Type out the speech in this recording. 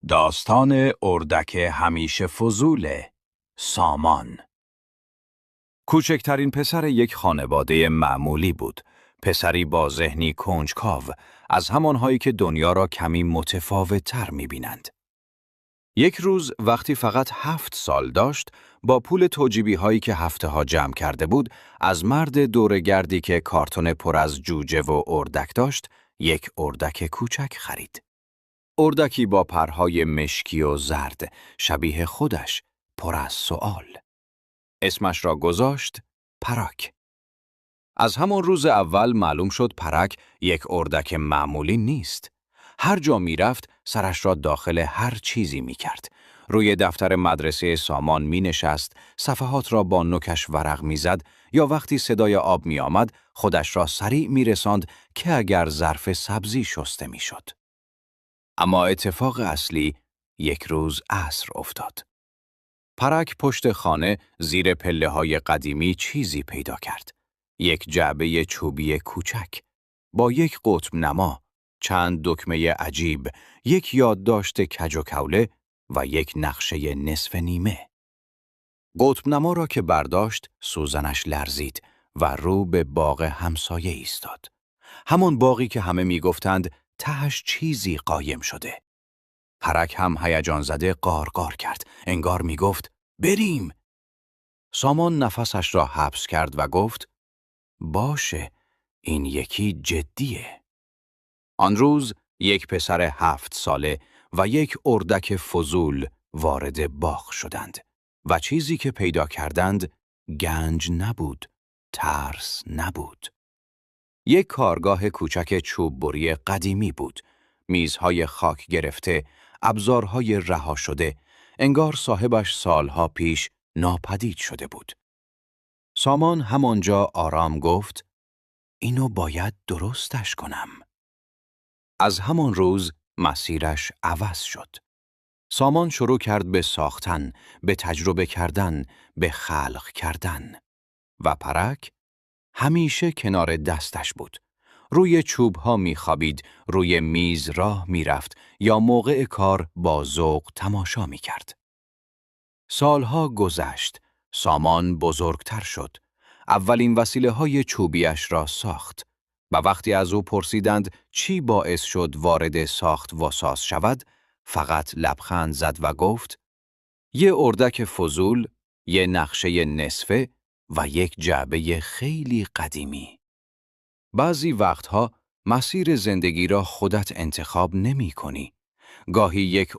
داستان اردک همیشه فضول، سامان. کوچکترین پسر یک خانواده معمولی بود. پسری با ذهنی کنجکاو، از همانهایی که دنیا را کمی متفاوت‌تر می‌بینند. یک روز وقتی فقط 7 سال داشت، با پول توجیبی هایی که هفته‌ها جمع کرده بود، از مرد دوره‌گردی که کارتون پر از جوجه و اردک داشت، یک اردک کوچک خرید. اردکی با پرهای مشکی و زرد، شبیه خودش، پر از سؤال. اسمش را گذاشت پرک. از همان روز اول معلوم شد پرک یک اردک معمولی نیست. هر جا می رفت سرش را داخل هر چیزی می کرد. روی دفتر مدرسه سامان می نشست، صفحات را با نوکش ورق می زد یا وقتی صدای آب می آمد خودش را سریع می رساند که اگر ظرف سبزی شسته می شد. اما اتفاق اصلی یک روز عصر افتاد. پرک پشت خانه زیر پله‌های قدیمی چیزی پیدا کرد. یک جعبه چوبی کوچک با یک قطب نما، چند دکمه عجیب، یک یادداشت کج و کوله و یک نقشه نصف نیمه. قطب نما را که برداشت، سوزنش لرزید و رو به باغ همسایه ایستاد. همان باغی که همه می‌گفتند تهش چیزی قایم شده. پرک هم هیجان زده قارقار کرد. انگار می گفت بریم. سامان نفسش را حبس کرد و گفت باشه، این یکی جدیه. آن روز یک پسر 7 ساله و یک اردک فضول وارد باغ شدند و چیزی که پیدا کردند گنج نبود، ترس نبود. یک کارگاه کوچک چوب بری قدیمی بود. میزهای خاک گرفته، ابزارهای رها شده، انگار صاحبش سالها پیش ناپدید شده بود. سامان همانجا آرام گفت اینو باید درستش کنم. از همان روز مسیرش عوض شد. سامان شروع کرد به ساختن، به تجربه کردن، به خلق کردن. و پرک همیشه کنار دستش بود. روی چوب‌ها می‌خوابید، روی میز راه می‌رفت یا موقع کار با ذوق تماشا می‌کرد. سالها گذشت، سامان بزرگتر شد. اولین وسیله‌های چوبیش را ساخت و وقتی از او پرسیدند چی باعث شد وارد ساخت و ساز شود، فقط لبخند زد و گفت یه اردک فضول، یه نقشه نصفه و یک جعبه خیلی قدیمی. بعضی وقتها مسیر زندگی را خودت انتخاب نمی کنی. گاهی یک